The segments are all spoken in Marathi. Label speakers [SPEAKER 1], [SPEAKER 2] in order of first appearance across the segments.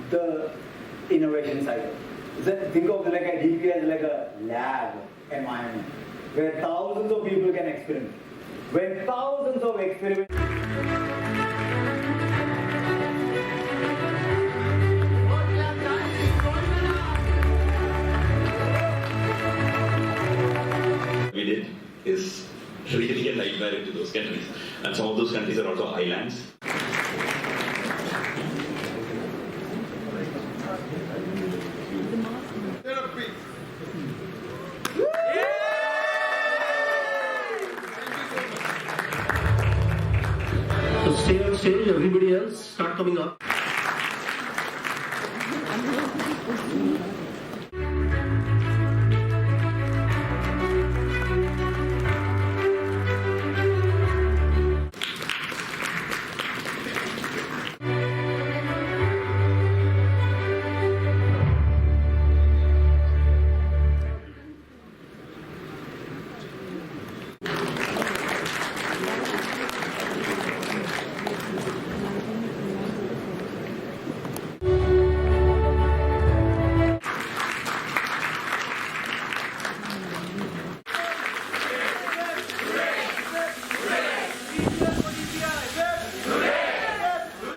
[SPEAKER 1] the innovation side. Think of like a DP as like a lab environment where thousands of people can experiment. When thousands of experiments.
[SPEAKER 2] We did is really a nightmare into those countries, and some of those countries are also islands.
[SPEAKER 3] So stay on stage, everybody else start coming up.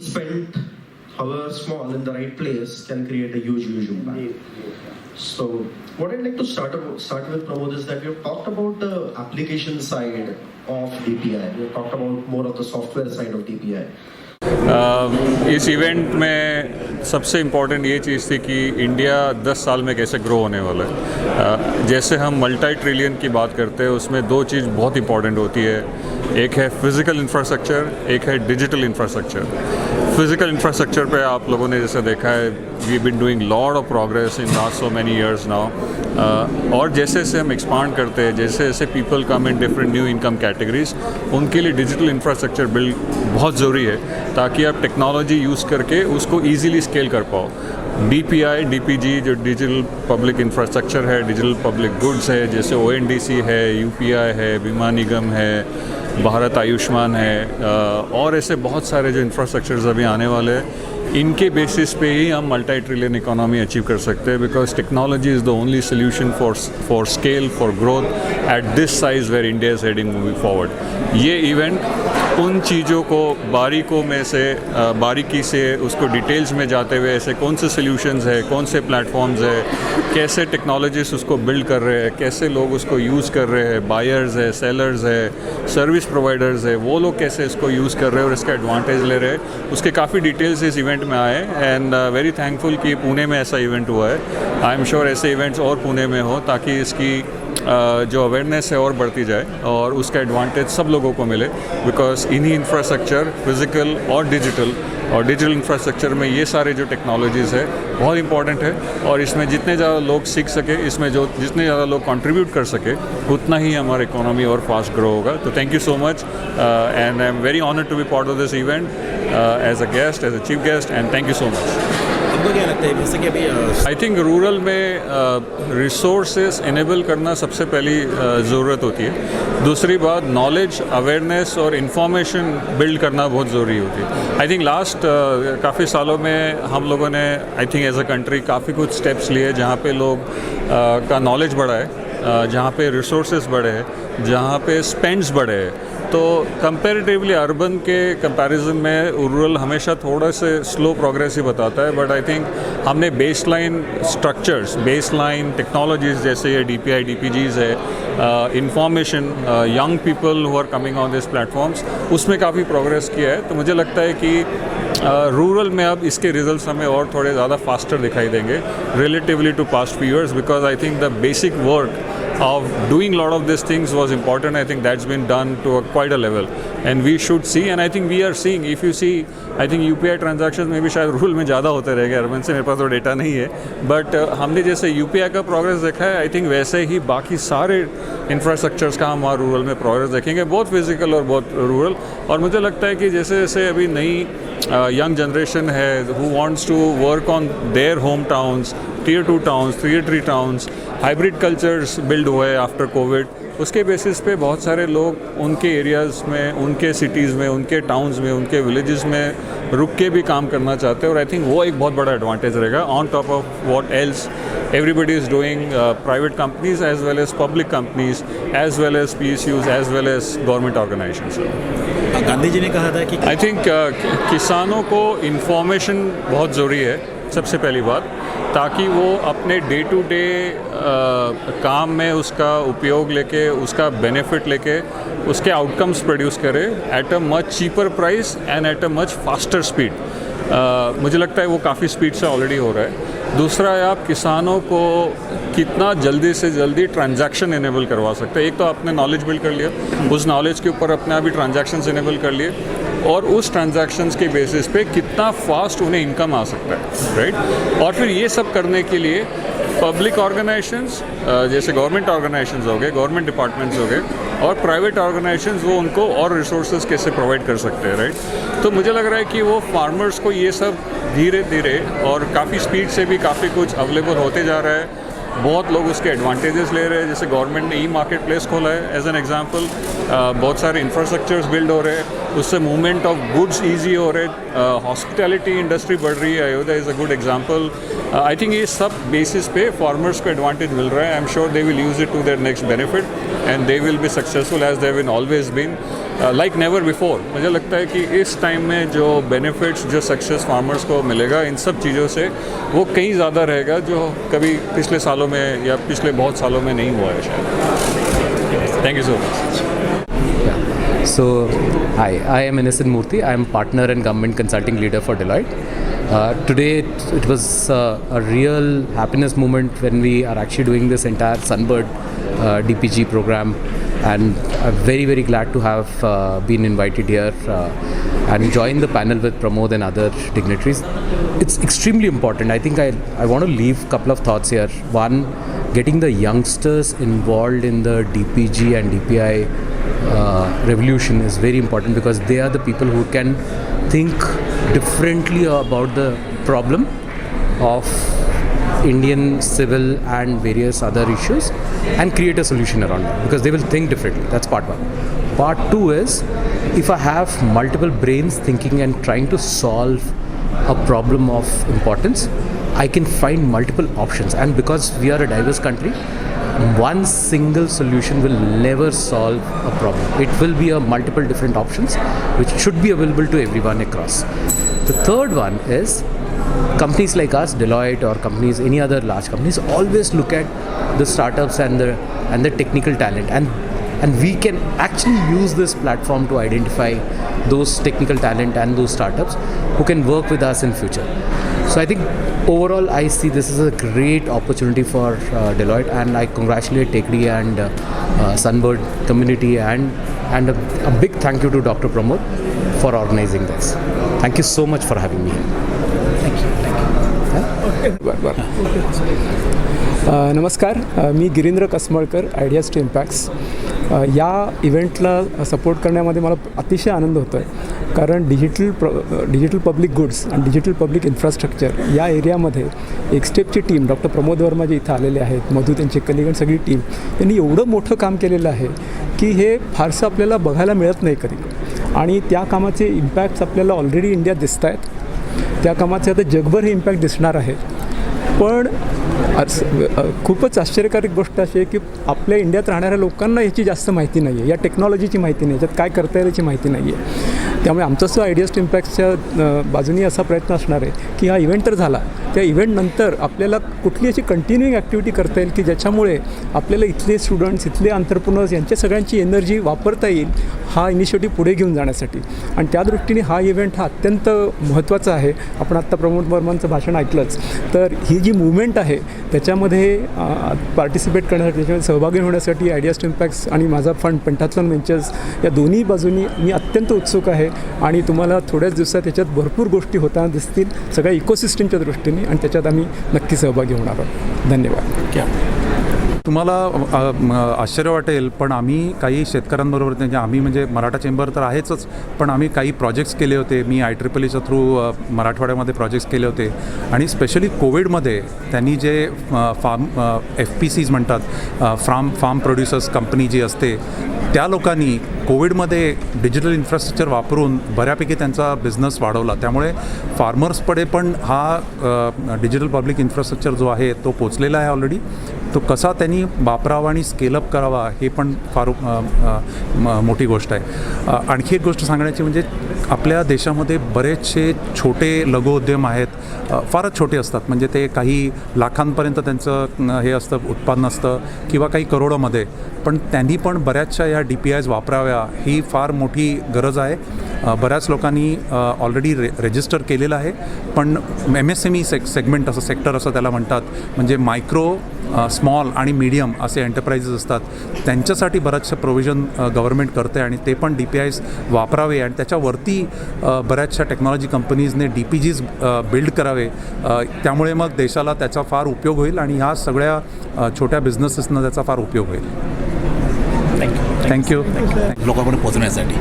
[SPEAKER 3] Spent however small in the right place can create a huge impact. So what I'd like to start with, Pramod, is that we have talked about the application side of DPI. We have talked about more of the software side of DPI.
[SPEAKER 4] Is event में सबसे इम्पॉर्टेंट ये चीज़ थी कि इंडिया 10 साल में कैसे ग्रो होने वाला है। जैसे हम मल्टी ट्रिलियन की बात करते हैं, उसमें दो चीज़ बहुत इंपॉर्टेंट होती है। एक है फिज़िकल इंफ्रास्ट्रक्चर, एक है डिजिटल इंफ्रास्ट्रक्चर। फिज़िकल इंफ्रास्ट्रक्चर पे आप लोगों ने जैसे देखा है, we been doing lot of progress in last so many years now. और जैसे जैसे हम एक्सपांड करते हैं, जैसे जैसे people come in different new income categories, उनके लिए डिजिटल इंफ्रास्ट्रक्चर बिल्ड बहुत ज़रूरी है ताकि आप टेक्नोलॉजी यूज़ करके उसको ईजीली स्केल कर पाओ। DPI, DPG जो डिजिटल पब्लिक इंफ्रास्ट्रक्चर है, डिजिटल पब्लिक गुड्स है, जैसे ONDC है, UPI है, बीमा निगम है, भारत आयुष्मान है, और ऐसे बहुत सारे जो इंफ्रास्ट्रक्चर्स अभी आने वाले हैं, इनके बेसिस पे ही हम मल्टी ट्रिलियन इकोनॉमी अचीव कर सकते हैं। Because technology is the only solution for scale, for growth at this size where India is heading moving forward. ये इवेंट उन चीज़ों को बारीकी से उसको डिटेल्स में जाते हुए, ऐसे कौन से सोल्यूशंस है, कौन से प्लेटफॉर्म्स है, कैसे टेक्नोलॉजिस्ट उसको बिल्ड कर रहे हैं, कैसे लोग उसको यूज़ कर रहे हैं, बायर्स है, सेलर्स है, सर्विस प्रोवाइडर्स है, वो लोग कैसे इसको यूज़ कर रहे हैं और इसका एडवांटेज ले रहे हैं, उसके काफ़ी डिटेल्स इस इवेंट में आए। एंड वेरी थैंकफुल कि पुणे में ऐसा इवेंट हुआ है। आई एम श्योर ऐसे इवेंट्स और पुणे में हो ताकि इसकी जो अवेयरनेस है और बढ़ती जाए और उसका एडवांटेज सब लोगों को मिले। बिकॉज इन्हीं इंफ्रास्ट्रक्चर फिज़िकल और डिजिटल इंफ्रास्ट्रक्चर में ये सारे जो टेक्नोलॉजीज़ है बहुत इंपॉर्टेंट है, और इसमें जितने ज़्यादा लोग सीख सके, इसमें जो जितने ज़्यादा लोग कंट्रीब्यूट कर सके, उतना ही हमारा इकोनॉमी और फास्ट ग्रो होगा। तो thank you so much, and I am very honoured to be part of this event as a guest, as a chief guest, and thank you so much.
[SPEAKER 5] आपको क्या लगता है जैसे कि अभी
[SPEAKER 4] आई थिंक रूरल में रिसोर्सेज इनेबल करना सबसे पहली ज़रूरत होती है। दूसरी बात, नॉलेज, अवेयरनेस और इंफॉर्मेशन बिल्ड करना बहुत ज़रूरी होती है। आई थिंक लास्ट काफ़ी सालों में हम लोगों ने I think as a country काफ़ी कुछ स्टेप्स लिए जहाँ पे लोग का नॉलेज बढ़ा है, जहाँ पे रिसोर्सेज बढ़े हैं, जहाँ पे स्पेंड्स बढ़े हैं। तो कंपैरेटिवली अर्बन के कंपैरिजन में रूरल हमेशा थोड़ा से स्लो प्रोग्रेस ही बताता है। बट आई थिंक हमने बेसलाइन स्ट्रक्चर्स, बेसलाइन टेक्नोलॉजीज़ जैसे ये DPI, DPGs है, information, young people who are coming on this platforms, उसमें काफ़ी प्रोग्रेस किया है। तो मुझे लगता है कि रूरल में अब इसके रिजल्ट्स हमें और थोड़े ज़्यादा फास्टर दिखाई देंगे relatively to past few years, because I think the basic work of doing a lot of these things was important. I think that's been done to quite a level, and we should see, and I think we are seeing, if you see, I think UPI transactions में भी शायद रूरल में ज़्यादा होते रहेंगे, अर्बन से मेरे पास तो डेटा नहीं है, बट हमने जैसे UPI का प्रोग्रेस देखा है, आई थिंक वैसे ही बाकी सारे इंफ्रास्ट्रक्चर्स का हम रूरल में प्रोग्रेस देखेंगे, बहुत फिजिकल और बहुत रूरल। और मुझे लगता है कि जैसे जैसे अभी नई यंग जनरेशन है who wants to work on their hometowns, tier 2 towns, tier 3 towns, hybrid cultures build हुए आफ्टर कोविड, उसके बेसिस पे बहुत सारे लोग उनके एरियाज़ में, उनके सिटीज़ में, उनके टाउन्स में, उनके विलेजेस में रुक के भी काम करना चाहते हैं और आई थिंक वो एक बहुत बड़ा एडवांटेज रहेगा on top of what else everybody is doing, private companies as well as public companies as well as PSUs as well as government organizations.
[SPEAKER 5] Gandhi ji ने कहा था कि
[SPEAKER 4] आई थिंक किसानों को इन्फॉर्मेशन बहुत ज़रूरी है सबसे पहली बात, ताकि वो अपने डे टू डे काम में उसका उपयोग लेके, उसका बेनिफिट लेके उसके आउटकम्स प्रोड्यूस करे at a much cheaper price end at a much faster speed. मुझे लगता है वो काफ़ी स्पीड से ऑलरेडी हो रहा है। दूसरा है आप किसानों को कितना जल्दी से जल्दी ट्रांजैक्शन इनेबल करवा सकते हैं। एक तो आपने नॉलेज बिल्ड कर लिया, उस नॉलेज के ऊपर अपने आप ही ट्रांजैक्शंस इनेबल कर लिए और उस ट्रांजैक्शंस के बेसिस पे कितना फास्ट उन्हें इनकम आ सकता है, राइट। और फिर ये सब करने के लिए पब्लिक ऑर्गेनाइजेशंस जैसे गवर्नमेंट ऑर्गेनाइजेशंस हो गए, गवर्नमेंट डिपार्टमेंट्स हो गए और प्राइवेट ऑर्गेनाइजेशंस वो उनको और रिसोर्सेज कैसे प्रोवाइड कर सकते हैं, राइट। तो मुझे लग रहा है कि वो फार्मर्स को ये सब धीरे धीरे और काफ़ी स्पीड से भी काफ़ी कुछ अवेलेबल होते जा रहा है। बहुत लोग उसके एडवांटेजेस ले रहे हैं, जैसे गवर्नमेंट ने ई मार्केट प्लेस खोला है एज एन एग्जांपल। बहुत सारे इंफ्रास्ट्रक्चर्स बिल्ड हो रहे हैं, उससे मूवमेंट ऑफ गुड्स ईजी हो रहे हैं। हॉस्पिटैलिटी इंडस्ट्री बढ़ रही है, Ayodhya is a good example. I think ये सब बेसिस पे फार्मर्स को एडवांटेज मिल रहा है। I am sure they will use it to their next benefit and they will be successful as they been always been like never before. मुझे लगता है कि इस टाइम में जो बेनिफिट्स, जो सक्सेस फार्मर्स को मिलेगा इन सब चीज़ों से, वो कहीं ज़्यादा रहेगा जो कभी पिछले सालों में या पिछले बहुत सालों में नहीं हुआ है शायद। Thank you so much.
[SPEAKER 6] So, hi, I am Innocent Murthy. I am partner and government consulting leader for Deloitte. Today, it was a real happiness moment when we are actually doing this entire Sunbird DPG program, and I'm very, very glad to have been invited here and join the panel with Pramod and other dignitaries. It's extremely important. I think I want to leave a couple of thoughts here. One, getting the youngsters involved in the DPG and DPI revolution is very important because they are the people who can think differently about the problem of Indian civil and various other issues and create a solution around it because they will think differently. That's part one. Part two is if I have multiple brains thinking and trying to solve a problem of importance, I can find multiple options, and because we are a diverse country, one single solution will never solve a problem. It will be a multiple different options which should be available to everyone across. The third one is companies like us, Deloitte or companies, any other large companies, always look at the startups and the technical talent, and we can actually use this platform to identify those technical talent and those startups who can work with us in future. So I think overall I see this is a great opportunity for Deloitte, and I congratulate TechD and Sunbird community, and a big thank you to Dr. Pramod for organizing this. Thank you so much for having me here. Thank you.
[SPEAKER 7] नमस्कार, मी गिरींद्र कसमळकर, आयडियाज टू इम्पॅक्ट्स. या इव्हेंटला सपोर्ट करण्यामध्ये मला अतिशय आनंद होतो आहे, कारण डिजिटल पब्लिक गुड्स आणि डिजिटल पब्लिक इन्फ्रास्ट्रक्चर या एरियामध्ये एक्सटेपची टीम, डॉक्टर प्रमोद वर्मा जे इथं आलेले आहेत, मधू त्यांचे कलिगण, सगळी टीम यांनी एवढं मोठं काम केलेलं आहे की हे फारसं आपल्याला बघायला मिळत नाही कधी, आणि त्या कामाचे इम्पॅक्ट्स आपल्याला ऑलरेडी इंडियात दिसत आहेत. त्या कामाचे आता जगभर हे इम्पॅक्ट दिसणार आहे. पण खूपच आश्चर्यकारक गोष्ट अशी आहे की आपल्या इंडियात राहणाऱ्या लोकांना याची जास्त माहिती नाही आहे, या टेक्नॉलॉजीची माहिती नाही, याच्यात काय करता येईल याची माहिती नाही आहे. त्यामुळे आमचा सुद्धा आयडियाज टू इम्पॅक्टच्या बाजूने असा प्रयत्न असणार आहे की हा इव्हेंट तर झाला, त्या इव्हेंटनंतर आपल्याला कुठली अशी कंटिन्युईंग ॲक्टिव्हिटी करता येईल की ज्याच्यामुळे आपल्याला इथले स्टुडंट्स, इथले एंटरप्रेन्योर्स यांच्या सगळ्यांची एनर्जी वापरता येईल हा इनिशिएटिव्ह पुढे घेऊन जाण्यासाठी. आणि त्या दृष्टीने हा इव्हेंट हा अत्यंत महत्त्वाचा आहे. आपण आत्ता प्रमोद वर्मांचं भाषण ऐकलंच, तर ही जी मूवमेंट आहे त्याच्यामध्ये पार्टिसिपेट करण्यासाठी, त्याच्यामध्ये सहभागी होण्यासाठी आयडियाज टू इम्पॅक्ट्स आणि माझा फंड पेंटाथलॉन व्हेंचर्स या दोन्ही बाजूनी मी अत्यंत उत्सुक आहे. आणि तुम्हाला थोड्याच दिवसात त्याच्यात भरपूर गोष्टी होताना दिसतील सगळ्या इकोसिस्टमच्या दृष्टीने, आणि त्याच्यात आम्ही नक्की सहभागी होणार आहोत. धन्यवाद.
[SPEAKER 8] तुम्हाला आश्चर्य वाटेल, पण आम्ही काही शेतकऱ्यांबरोबर म्हणजे आम्ही म्हणजे मराठा चेंबर तर आहेच, पण आम्ही काही प्रोजेक्ट्स केले होते. मी IEEEच्या थ्रू मराठवाड्यामध्ये प्रोजेक्ट्स केले होते, आणि स्पेशली कोविडमध्ये त्यांनी जे फार्म FPCs म्हणतात, फार्म प्रोड्युसर्स कंपनी जी असते, त्या लोकांनी कोविडमध्ये डिजिटल इन्फ्रास्ट्रक्चर वापरून बऱ्यापैकी त्यांचा बिझनेस वाढवला. त्यामुळे फार्मर्सकडे पण हा डिजिटल पब्लिक इन्फ्रास्ट्रक्चर जो आहे तो पोचलेला आहे ऑलरेडी. तो कसा त्यांनी वापरावा आणि स्केलअप करावा हे पण फार मोठी गोष्ट आहे. आणखी एक गोष्ट सांगण्याची म्हणजे आपल्या देशामध्ये बरेचसे छोटे लघुउद्यम आहेत, फारच छोटे असतात, म्हणजे ते काही लाखांपर्यंत त्यांचं हे असतं, उत्पन्न असतं, किंवा काही करोडोमध्ये, पण त्यांनी पण बऱ्याचशा या DPIs वापराव्या ही फार मोठी गरज आहे. बऱ्याच लोकांनी ऑलरेडी रजिस्टर केलेलं आहे, पण MSME सेगमेंट असं सेक्टर असं त्याला म्हणतात, म्हणजे मायक्रो, स्मॉल आणि मीडियम असे एंटरप्राइजेस असतात, त्यांच्यासाठी बऱ्याचशा प्रोव्हिजन गव्हर्नमेंट करते, आणि ते पण DPIs वापरावे, आणि त्याच्यावरती बऱ्याचशा टेक्नॉलॉजी कंपनीजने DPGs बिल्ड करावे. त्यामुळे मग देशाला त्याचा फार उपयोग होईल, आणि ह्या सगळ्या छोट्या बिझनेसेसना त्याचा फार उपयोग होईल. थँक्यू.
[SPEAKER 5] लोकांपर्यंत पोहोचण्यासाठी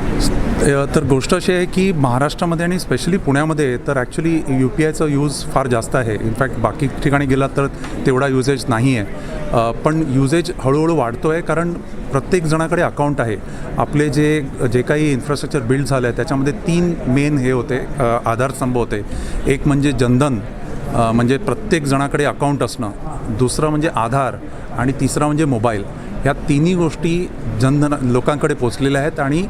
[SPEAKER 8] तर गोष्ट अशी आहे की महाराष्ट्रामध्ये आणि स्पेशली पुण्यामध्ये तर ॲक्च्युली UPIचं यूज फार जास्त आहे. इनफॅक्ट बाकी ठिकाणी गेला तर तेवढा युजेज नाही आहे, पण युजेज हळूहळू वाढतो आहे, कारण प्रत्येक जणाकडे अकाउंट आहे. आपले जे काही इन्फ्रास्ट्रक्चर बिल्ड झालं आहे त्याच्यामध्ये 3 मेन हे होते, आधारस्तंभ होते. एक म्हणजे जनधन, म्हणजे प्रत्येक जणाकडे अकाउंट असणं, दुसरं म्हणजे आधार, आणि तिसरं म्हणजे मोबाईल. ह्या तिन्ही गोष्टी जनधन लोकांकडे पोचलेल्या आहेत. आणि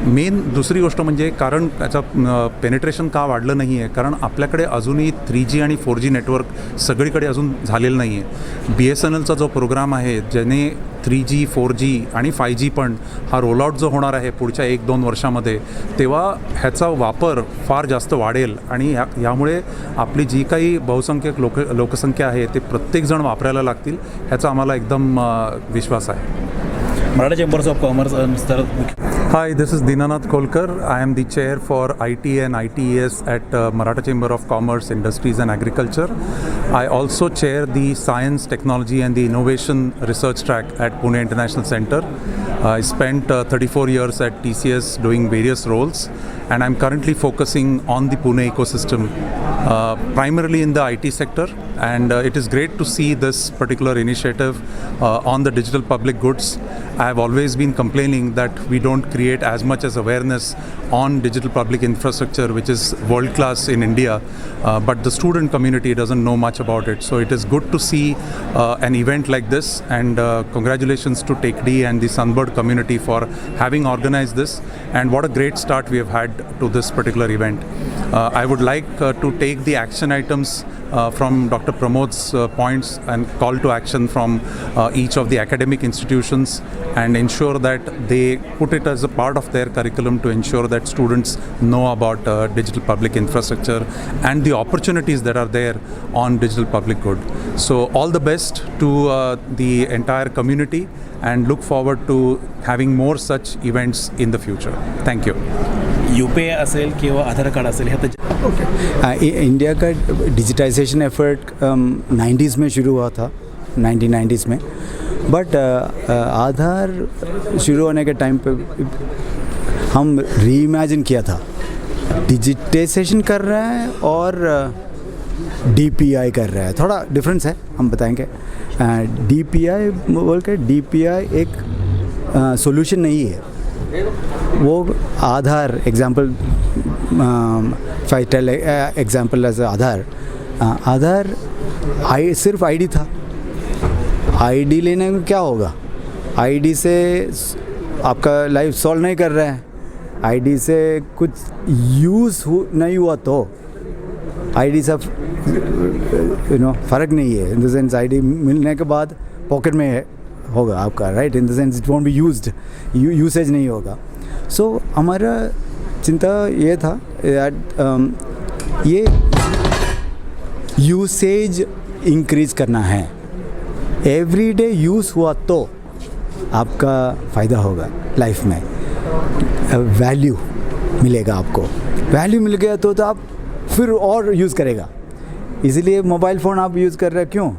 [SPEAKER 8] मेन दुसरी गोष्ट म्हणजे कारण त्याचं पेनिट्रेशन का वाढलं नाही आहे, कारण आपल्याकडे अजूनही 3G आणि 4G नेटवर्क सगळीकडे अजून झालेलं नाही आहे. BSNLचा जो प्रोग्राम आहे ज्याने 3G 4G आणि 5G पण हा रोलआउट जो होणार आहे पुढच्या 1-2 वर्षामध्ये, तेव्हा ह्याचा वापर फार जास्त वाढेल, आणि ह्यामुळे आपली जी काही बहुसंख्यक लोकसंख्या आहे ते प्रत्येकजण वापरायला लागतील, ह्याचा आम्हाला एकदम विश्वास आहे.
[SPEAKER 5] मराठा चेंबर्स ऑफ कॉमर्स तर
[SPEAKER 8] Hi, this is Dinanath Kolkar. I am the chair for IT and ITES at Maratha Chamber of Commerce, Industries and Agriculture. I also chair the Science, Technology and the Innovation Research track at Pune International Center. I spent 34 years at TCS doing various roles, and I'm currently focusing on the Pune ecosystem, primarily in the IT sector. And it is great to see this particular initiative on the digital public goods. I have always been complaining that we don't create as much as awareness on digital public infrastructure, which is world class in India, but the student community doesn't know much about it. So it is good to see an event like this, and congratulations to TechD and the Sunbird community for having organized this, and what a great start we have had to this particular event. I would like to take the action items from Dr. Pramod's points and call to action from each of the academic institutions, and ensure that they put it as a part of their curriculum to ensure that students know about digital public infrastructure and the opportunities that are there on digital public good. So all the best to the entire community, and look forward to having more such events in the future. Thank you.
[SPEAKER 5] UPI असेल किंवा आधार कार्ड असेल ह्या
[SPEAKER 9] इंडिया का डिजिटाइजेशन एफर्ट 90s में शुरू हुआ था, 1990s में, बट आधार शुरू होने के टाइम पे हम रीइमेजिन किया था, डिजिटाइजेशन कर रहे हैं और DPI कर रहा है, थोड़ा डिफरेंस है, हम बताएंगे. DPI बोल के DPI एक सॉल्यूशन नहीं है, वो आधार एग्जाम्पल, फाइटल एग्जाम्पल एज आधार सिर्फ ID था. ID लेने में क्या होगा, ID से आपका लाइफ सॉल्व नहीं कर रहा है, ID से कुछ यूज़ नहीं हुआ तो ID सब फ़र्क नहीं है. इन द सेंस ID मिलने के बाद पॉकेट में होगा आपका, right, in the sense it won't be used, usage नहीं होगा. सो हमारा चिंता ये था ये यूसेज इंक्रीज़ करना है. एवरीडे यूज़ हुआ तो आपका फ़ायदा होगा लाइफ में. वैल्यू मिलेगा आपको। वैल्यू मिल गया तो आप फिर और यूज़ करेगा। इसीलिए मोबाइल फ़ोन आप यूज़ कर रहे हैं, क्यों?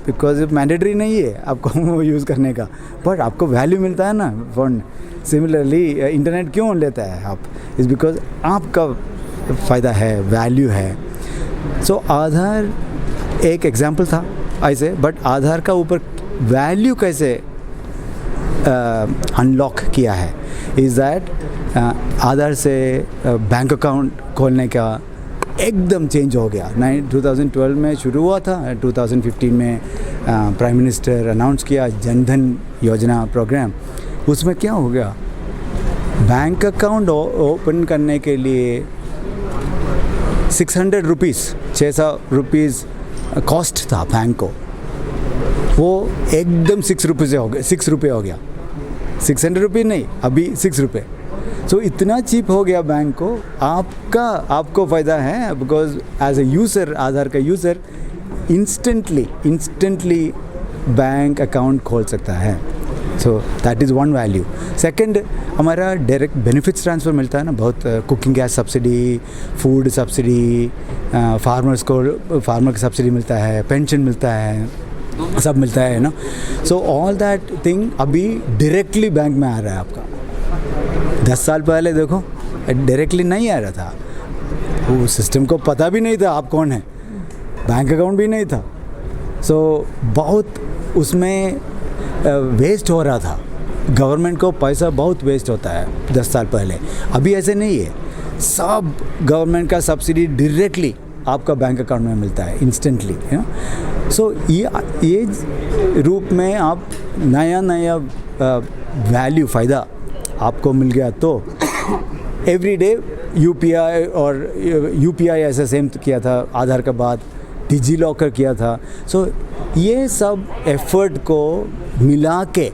[SPEAKER 9] बिकॉज मैंडेटरी नहीं है आपको यूज़ करने का, बट आपको वैल्यू मिलता है ना फ़ोन। सिमिलरली इंटरनेट क्यों लेता है आप? इज़ बिकॉज आपका फ़ायदा है, वैल्यू है। सो आधार एक एग्जाम्पल था ऐसे, बट आधार का ऊपर वैल्यू कैसे अनलॉक किया है is that Aadhaar say bank account खोलने का एकदम चेंज हो गया। 2012 में शुरू हुआ था, 2015 में प्राइम मिनिस्टर अनाउंस किया जनधन योजना प्रोग्राम। उसमें क्या हो गया, बैंक अकाउंट ओपन करने के लिए 600 रुपीज़ 600 रुपीज़ कॉस्ट था बैंक को, वो एकदम 6 रुपये हो गया, 6 रुपये हो गया। 600 रुपये नहीं, अभी 6 रुपये। सो इतना चीप हो गया बैंक को। आपको फ़ायदा है बिकॉज एज ए यूज़र, आधार का यूज़र इंस्टेंटली बैंक अकाउंट खोल सकता है। So that is one value. Second, हमारा डायरेक्ट बेनिफिट्स ट्रांसफ़र मिलता है ना, बहुत cooking gas subsidy, food subsidy, farmer का सब्सिडी मिलता है, पेंशन मिलता है, सब मिलता है ना। सो ऑल दैट थिंग अभी डायरेक्टली बैंक में आ रहा है आपका। 10 साल पहले देखो डायरेक्टली नहीं आ रहा था, वो सिस्टम को पता भी नहीं था आप कौन है, बैंक अकाउंट भी नहीं था। सो बहुत उसमें वेस्ट हो रहा था, गवर्नमेंट को पैसा बहुत वेस्ट होता है 10 साल पहले। अभी ऐसे नहीं है, सब गवर्नमेंट का सब्सिडी डायरेक्टली आपका बैंक अकाउंट में मिलता है इंस्टेंटली। सो ये रूप में आप नया वैल्यू फ़ायदा आपको मिल गया तो एवरीडे यूपीआई और यूपीआई ऐसा सेम किया था आधार के बाद, डिजी लॉकर किया था। सो ये सब एफर्ट को मिला के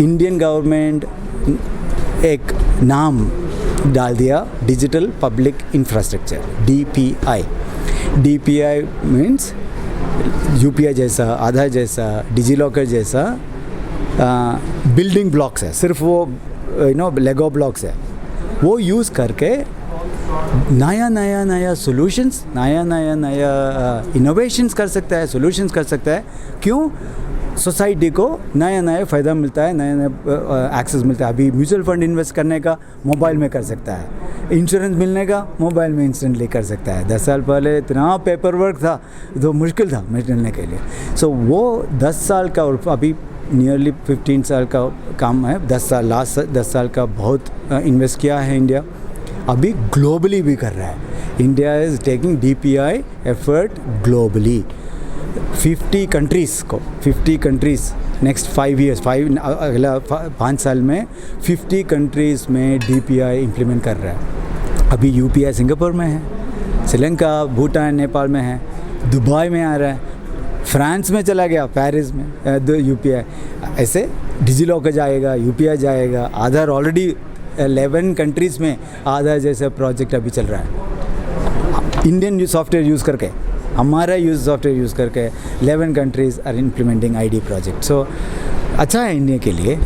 [SPEAKER 9] इंडियन गवर्नमेंट एक नाम डाल दिया, digital public infrastructure, DPI। DPI means UPI जैसा, आधार जैसा, डिजी लॉकर जैसा बिल्डिंग ब्लॉक्स है, सिर्फ वो लेगो ब्लॉक्स है। वो यूज़ करके नया सॉल्यूशंस, नया इनोवेशंस कर सकता है, सॉल्यूशंस कर सकता है। क्यों? सोसाइटी को नया फ़ायदा मिलता है, नया एक्सेस मिलता है। अभी म्यूचुअल फंड इन्वेस्ट करने का मोबाइल में कर सकता है, इंश्योरेंस मिलने का मोबाइल में इंस्टेंटली कर सकता है। 10 साल पहले इतना पेपर वर्क था तो मुश्किल था मिलने के लिए। सो वो 10 साल का और अभी नियरली 15 साल का काम है। 10 साल का बहुत इन्वेस्ट किया है इंडिया, अभी ग्लोबली भी कर रहा है। India is taking DPI effort globally. 50 countries next 5 years, अगला 5 साल में 50 कंट्रीज़ में DPI इम्प्लीमेंट कर रहा है। अभी UPI सिंगापुर में है, श्रीलंका, भूटान, नेपाल में है, दुबई में आ रहा है, फ्रांस में चला गया, पेरिस में UPI। ऐसे डिजी लॉकर जाएगा, UPI जाएगा। आधार ऑलरेडी 11 कंट्रीज़ में आधार जैसा प्रोजेक्ट अभी चल रहा है। इंडियन सॉफ्टवेयर यूज़ करके, हमारा सॉफ्टवेयर यूज़ करके 11 countries are implementing ID project. So अच्छा है इंडिया के लिए,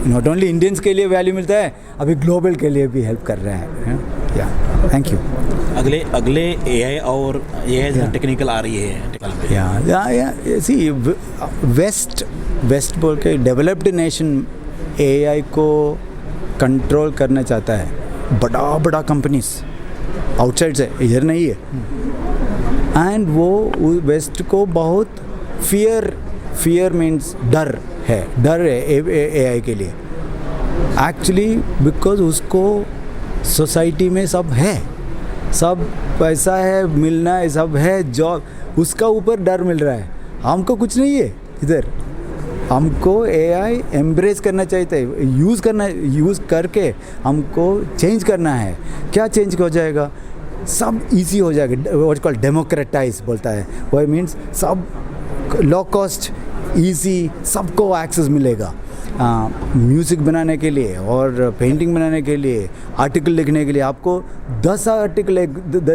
[SPEAKER 9] नॉट ओनली इंडियंस के लिए वैल्यू मिलता है, अभी ग्लोबल के लिए भी हेल्प कर रहा है। या थैंक यू।
[SPEAKER 5] अगले AI और AI टेक्निकल आ रही है।
[SPEAKER 9] या सी वेस्ट बोल के डेवलप्ड नेशन AI को कंट्रोल करना चाहता है, बड़ा कंपनीज आउटसाइड से, इधर नहीं है। एंड वो वेस्ट को बहुत फियर मीन्स डर है AI के लिए एक्चुअली, बिकॉज उसको सोसाइटी में सब है, सब पैसा है, मिलना है, सब है, जॉब, उसका ऊपर डर मिल रहा है। हमको कुछ नहीं है इधर। हमको AI एम्ब्रेस करना चाहिए, यूज़ करके हमको चेंज करना है। क्या चेंज हो जाएगा? सब इजी हो जाएगा, व्हाट कॉल डेमोक्रेटाइज बोलता है, वो मीन्स सब लो कॉस्ट, इजी, सबको एक्सेस मिलेगा। म्यूज़िक बनाने के लिए और पेंटिंग बनाने के लिए, आर्टिकल लिखने के लिए आपको 10 आर्टिकल एक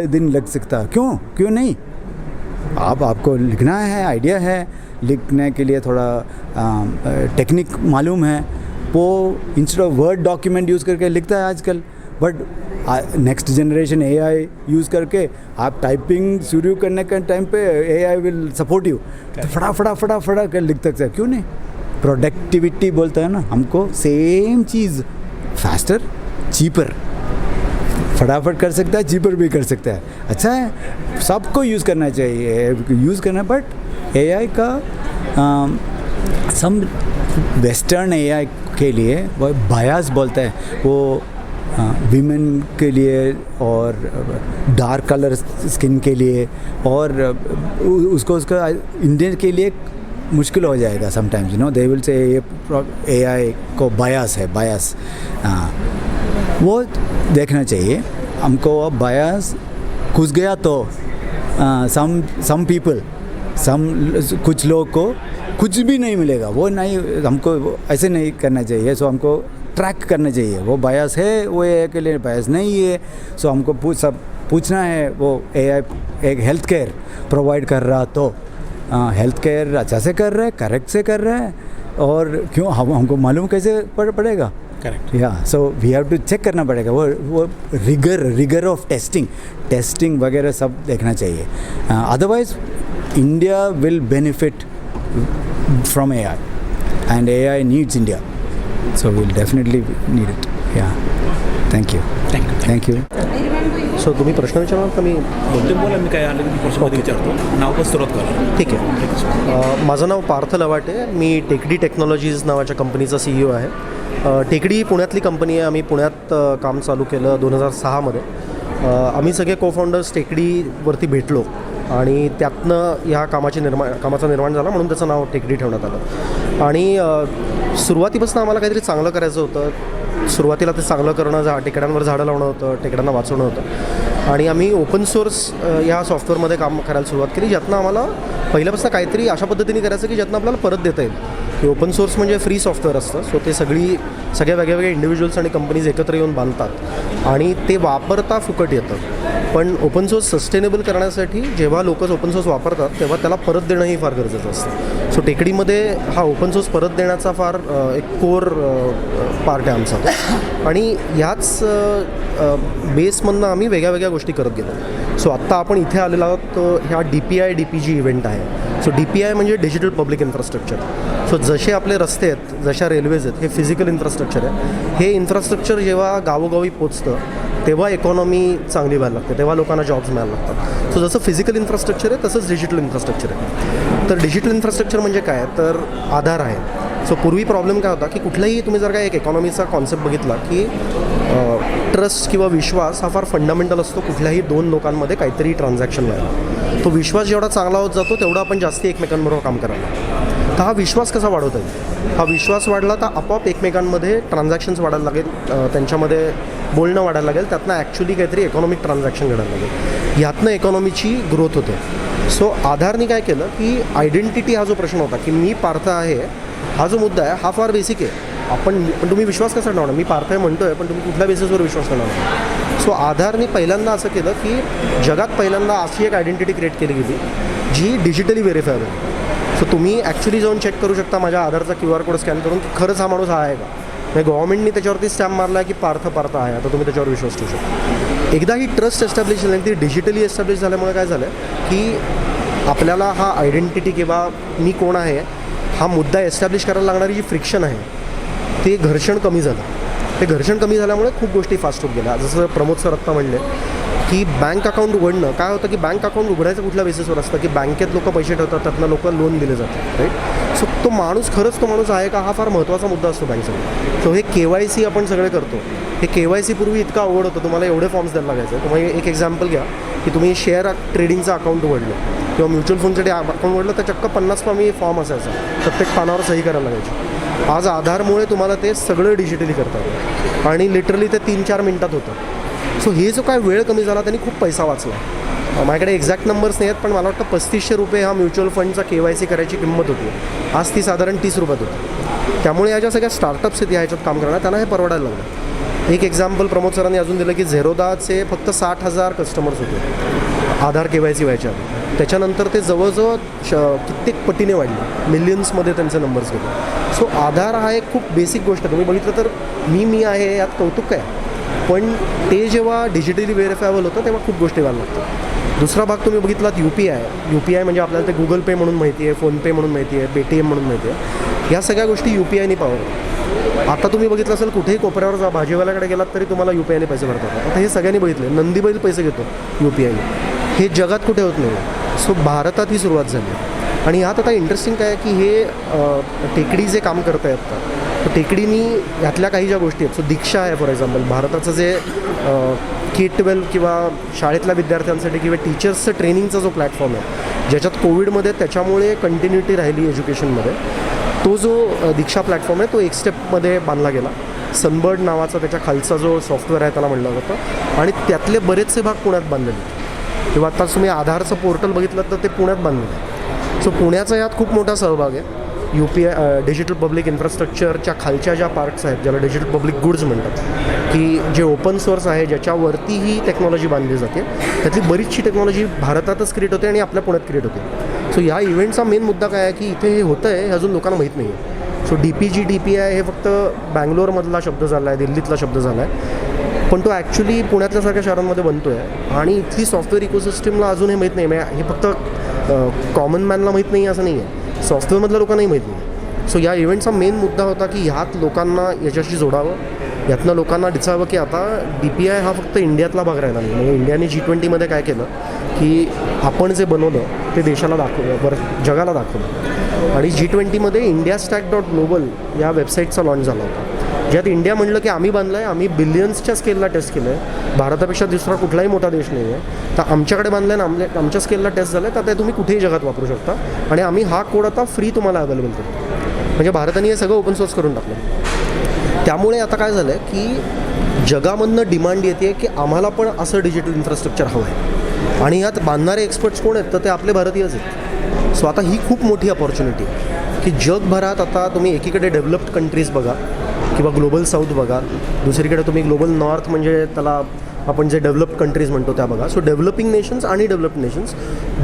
[SPEAKER 9] दिन लग सकता है। क्यों नहीं? आपको लिखना है, आइडिया है, लिखने के लिए थोड़ा टेक्निक मालूम है, वो instead of Word document use करके लिखता है आजकल। But next generation AI use करके आप टाइपिंग शुरू करने के टाइम पे AI विल सपोर्ट यू, तो फटा कर लिख सकते हैं, क्यों नहीं? प्रोडक्टिविटी बोलता है ना, हमको सेम चीज़ फास्टर चीपर, फटाफट कर सकता है, चीपर भी कर सकता है, अच्छा है, सबको यूज़ करना चाहिए, यूज़ करना। बट AI का सम वेस्टर्न AI के लिए वो बायस बोलता है, वो वीमेन के लिए और डार्क कलर स्किन के लिए, और उसका इंडियन के लिए मुश्किल हो जाएगा sometimes, you know, they will say ये AI को बायस है, बायस, वो देखना चाहिए हमको। अब बायस घुस गया तो सम पीपल, कुछ लोग को कुछ भी नहीं मिलेगा, वो नहीं, हमको ऐसे नहीं करना चाहिए। सो हमको ट्रैक करना चाहिए, वो बायस है, वो AI के लिए बायस नहीं है। सो हमको पूछना है, वो AI एक हेल्थ केयर प्रोवाइड कर रहा तो हेल्थ केयर अच्छा से कर रहा है, करेक्ट से कर रहा है, और क्यों हमको मालूम कैसे पड़ेगा?
[SPEAKER 5] करेक्ट,
[SPEAKER 9] या so we have to check करना पड़ेगा, वो रिगर ऑफ टेस्टिंग वगैरह सब देखना चाहिए। Otherwise India will benefit from AI and AI needs India, so we'll definitely need it. Yeah, thank you.
[SPEAKER 10] So तुम्ही प्रश्न विचारणार का? मी
[SPEAKER 5] बोला, मी काय आलं की प्रश्न विचारतो, नाव पण सुरुवात करा.
[SPEAKER 10] ठीक आहे. माझं नाव पार्थ लवाटे, मी टेकडी टेक्नॉलॉजीज नावाच्या कंपनीचा CEO आहे. टेकडी पुण्यातली कंपनी आहे. आम्ही पुण्यात काम चालू केलं 2006मध्ये. आम्ही सगळे कोफाउंडर्स टेकडीवरती भेटलो आणि त्यातनं ह्या कामाचा निर्माण झाला, म्हणून त्याचं नाव टेकडी ठेवण्यात आलं. आणि सुरुवातीपासून आम्हाला काहीतरी चांगलं करायचं होतं. सुरुवातीला ते चांगलं करणं, टेकड्यांवर झाडं लावणं होतं, टेकड्यांना वाचवणं होतं. आणि आम्ही ओपन सोर्स या सॉफ्टवेअरमध्ये काम करायला सुरुवात केली, ज्यातनं आम्हाला पहिल्यापासून काहीतरी अशा पद्धतीने करायचं की ज्यातनं आपल्याला परत देता येईल. की ओपन सोर्स म्हणजे फ्री सॉफ्टवेअर असतं. सो ते सगळ्या वेगळ्या इंडिव्हिज्युअल्स आणि कंपनीज एकत्र येऊन बांधतात आणि ते वापरता फुकट येतं. पण ओपन सोर्स सस्टेनेबल करण्यासाठी जेव्हा लोक ओपन सोर्स वापरतात तेव्हा त्याला परत देणंही फार गरजेचं असतं. सो टेकडीमध्ये हा ओपन सोर्स परत देण्याचा फार एक कोर पार्ट आहे आमचा. आणि ह्याच बेसमधनं आम्ही वेगळ्या गोष्टी करत गेलो. सो आत्ता आपण इथे आलेलो आहोत, तो ह्या DPI DPG इव्हेंट आहे. सो DPI म्हणजे डिजिटल पब्लिक इन्फ्रास्ट्रक्चर. सो जसे आपले रस्ते आहेत, जशा रेल्वेज आहेत, हे फिजिकल इन्फ्रास्ट्रक्चर आहे. हे इन्फ्रास्ट्रक्चर जेव्हा गावोगावी पोचतं तेव्हा इकॉनॉमी चांगली व्हायला लागते, तेव्हा लोकांना जॉब्स मिळायला लागतात. सो जसं फिजिकल इन्फ्रास्ट्रक्चर आहे तसंच डिजिटल इन्फ्रास्ट्रक्चर आहे. तर डिजिटल इन्फ्रास्ट्रक्चर म्हणजे काय, तर आधार आहे. सो पूर्वी प्रॉब्लेम काय होता की कुठलाही तुम्ही जर का एक इकॉनॉमीचा कॉन्सेप्ट बघितला की ट्रस्ट किंवा विश्वास हा फार फंडामेंटल असतो कुठल्याही दोन लोकांमध्ये काहीतरी ट्रान्झॅक्शन व्हायला. तो विश्वास जेवढा चांगला होत जातो तेवढा आपण जास्ती एकमेकांबरोबर काम करायला. तर हा विश्वास कसा वाढवता येईल? हा विश्वास वाढला तर आपोआप एकमेकांमध्ये ट्रान्झॅक्शन्स वाढायला लागेल, त्यांच्यामध्ये बोलणं वाढायला लागेल, त्यातनं ॲक्च्युली काहीतरी इकॉनॉमिक ट्रान्झॅक्शन घडायला लागेल, ह्यातनं इकॉनॉमीची ग्रोथ होते. सो आधारने काय केलं की आयडेंटिटी हा जो प्रश्न होता की मी पार्थ आहे, हा जो मुद्दा आहे हा फार बेसिक आहे. पण तुम्ही विश्वास कसा ठेवणार? मी पार्थ आहे म्हणतो आहे, पण तुम्ही कुठल्या बेसिसवर विश्वास करणार? सो आधारने पहिल्यांदा असं केलं की जगात पहिल्यांदा अशी एक आयडेंटिटी क्रिएट केली गेली जी डिजिटली व्हेरीफाय होती. सो तुम्ही ॲक्च्युली जाऊन चेक करू शकता माझ्या आधारचा QR कोड स्कॅन करून की खरंच हा माणूस हा आहे का. म्हणजे गव्हर्नमेंटनी त्याच्यावरती स्टॅम्प मारला आहे की पार्थ आहे, आता तुम्ही त्याच्यावर विश्वास ठेवू शकता. एकदा ही ट्रस्ट एस्टॅब्लिश झाली, ती डिजिटली एस्टॅब्लिश झाल्यामुळे काय झालं की आपल्याला हा आयडेंटिटी किंवा मी कोण आहे हा मुद्दा एस्टॅब्लिश करायला लागणारी जी फ्रिक्शन आहे ते घर्षण कमी झालं. ते घर्षण कमी झाल्यामुळे खूप गोष्टी फास्ट होत गेल्या. जसं प्रमोद सर आत्ता म्हणले की बँक अकाउंट उघडणं काय होतं की बँक अकाउंट उघडायचं कुठल्या बेसिसवर असतं की बँकेत लोक पैसे ठेवतात, त्यातनं लोक लोन दिले जातात, राईट. सो तो माणूस खरंच तो माणूस आहे का हा फार महत्त्वाचा मुद्दा असतो बँकसाठी. सो हे KYC आपण सगळे करतो. हे KYC पूर्वी इतका अवघड होतं, तुम्हाला एवढे फॉर्म्स द्यायला लागायचे. तुम्हाला एक एक्झाम्पल घ्या की तुम्ही शेअर ट्रेडिंगचं अकाउंट उघडलं किंवा म्युच्युअल फंडसाठी अकाउंट उघडलं तर चक्क 50 पानी फॉर्म असायचा, प्रत्येक पानावर सही करायला लागायची. आज आधारमुळे तुम्हाला ते सगळं डिजिटली करतात आणि लिटरली ते 3-4 मिनटात होतं. सो हे जो काय वेळ कमी झाला त्यांनी खूप पैसा वाचला. माझ्याकडे एक्झॅक्ट नंबर्स नाही आहेत, पण मला वाटतं 3500 रुपये हा म्युच्युअल फंडचा KYC करायची किंमत होती. आज ती साधारण 30 रुपयात होती. त्यामुळे या ज्या सगळ्या स्टार्टअप्स आहेत ह्याच्यात काम करणार त्यांना हे परवडायला लागलं. एक एक्झाम्पल प्रमोद सरांनी अजून दिलं की झेरोदाचे फक्त 60,000 कस्टमर्स होते आधार KYC व्हायच्या. त्याच्यानंतर ते जवळजवळ कित्येक पटीने वाढले, मिलियन्समध्ये त्यांचे नंबर्स गेले. सो आधार हा एक खूप बेसिक गोष्ट आहे. तुम्ही बघितलं तर मी आहे यात कौतुक आहे. पण ते जेव्हा डिजिटली व्हेरीफायबल होतं तेव्हा खूप गोष्टी व्हायला लागतात. दुसरा भाग तुम्ही बघितलात UPI म्हणजे आपल्याला ते गुगल पे म्हणून माहिती आहे, फोनपे म्हणून माहिती आहे, पेटीएम म्हणून माहिती आहे. या सगळ्या गोष्टी UPIने पावर. आता तुम्ही बघितलं असेल कुठेही कोपऱ्यावर जा, भाजीवाल्याकडे गेलात तरी तुम्हाला UPIने पैसे भरतात. आता हे सगळ्यांनी बघितले, नंदीबैल पैसे घेतो UPIने. हे जगात कुठे होत नाही. सो भारतात ही सुरुवात झाली. आणि ह्यात आता इंटरेस्टिंग काय आहे की हे टेकडी जे काम करत आहेत आता, टेकडीनी ह्यातल्या काही ज्या गोष्टी आहेत, सो दीक्षा आहे फॉर एक्झाम्पल, भारताचं जे K-12 किंवा शाळेतल्या विद्यार्थ्यांसाठी किंवा टीचर्सचं ट्रेनिंगचा जो प्लॅटफॉर्म आहे, ज्याच्यात कोविडमध्ये त्याच्यामुळे कंटिन्युटी राहिली एज्युकेशनमध्ये, तो जो दीक्षा प्लॅटफॉर्म आहे तो एक स्टेपमध्ये बांधला गेला. सनबर्ड नावाचा त्याच्या खालचा जो सॉफ्टवेअर आहे त्याला म्हणलं जातं. आणि त्यातले बरेचसे भाग पुण्यात बांधलेले किंवा आता तुम्ही आधारचं पोर्टल बघितलं तर ते पुण्यात बांधलेलं आहे. सो पुण्याचा यात खूप मोठा सहभाग आहे. UPI डिजिटल पब्लिक इन्फ्रास्ट्रक्चरच्या खालच्या ज्या पार्ट्स आहेत, ज्याला डिजिटल पब्लिक गुड्स म्हणतात, की जे ओपन सोर्स आहे, ज्याच्यावरती ही टेक्नॉलॉजी बांधली जाते, त्यातली बरीचशी टेक्नॉलॉजी भारतातच क्रिएट होते आणि आपल्या पुण्यात क्रिएट होते. सो या इव्हेंटचा मेन मुद्दा काय आहे की इथे हे होतं आहे हे अजून लोकांना माहीत नाही आहे. सो DPI हे फक्त बँगलोरमधला शब्द झाला आहे, दिल्लीतला शब्द झाला आहे, पण तो ॲक्च्युली पुण्यातल्यासारख्या शहरांमध्ये बनतो आहे. आणि इथली सॉफ्टवेअर इकोसिस्टमला अजून हे माहीत नाही. म्हणजे हे फक्त कॉमन मॅनला माहीत नाही असं नाही आहे, सॉफ्टवेअरमधल्या लोकांनाही माहीत नाही. सो या इव्हेंटचा मेन मुद्दा होता की ह्यात लोकांना याच्याशी जोडावं, यातनं लोकांना दिसावं की आता DPI हा फक्त इंडियातला भाग राहिला नाही. म्हणजे इंडियाने G20मध्ये काय केलं की आपण जे बनवलं ते देशाला दाखवलं, जगाला दाखवलं. आणि G20मध्ये IndiaStack.global या वेबसाईटचा लॉन्च झाला होता, ज्यात इंडिया म्हणलं की आम्ही बांधलं आहे, आम्ही बिलियन्सच्या स्केलला टेस्ट केलं आहे, भारतापेक्षा दुसरा कुठलाही मोठा देश नाही आहे, तर आमच्याकडे बांधलं आहे आणि आमच्या स्केलला टेस्ट झालं आहे, तर ते तुम्ही कुठेही जगात वापरू शकता आणि आम्ही हा कोड आता फ्री तुम्हाला अवेलेबल करतो. म्हणजे भारताने हे सगळं ओपन सोर्स करून टाकलं. त्यामुळे आता काय झालं आहे की जगामधनं डिमांड येते की आम्हाला पण असं डिजिटल इन्फ्रास्ट्रक्चर हवं आहे. आणि यात बांधणारे एक्सपर्ट्स कोण आहेत तर ते आपले भारतीयच आहेत. सो आता ही खूप मोठी अपॉर्च्युनिटी आहे की जगभरात आता तुम्ही एकीकडे डेव्हलप्ड कंट्रीज बघा किंवा ग्लोबल साऊथ बघा, दुसरीकडे तुम्ही ग्लोबल नॉर्थ म्हणजे त्याला आपण जे डेव्हलप्ड कंट्रीज म्हणतो त्या बघा. सो डेव्हलपिंग नेशन्स आणि डेव्हलप्ड नेशन्स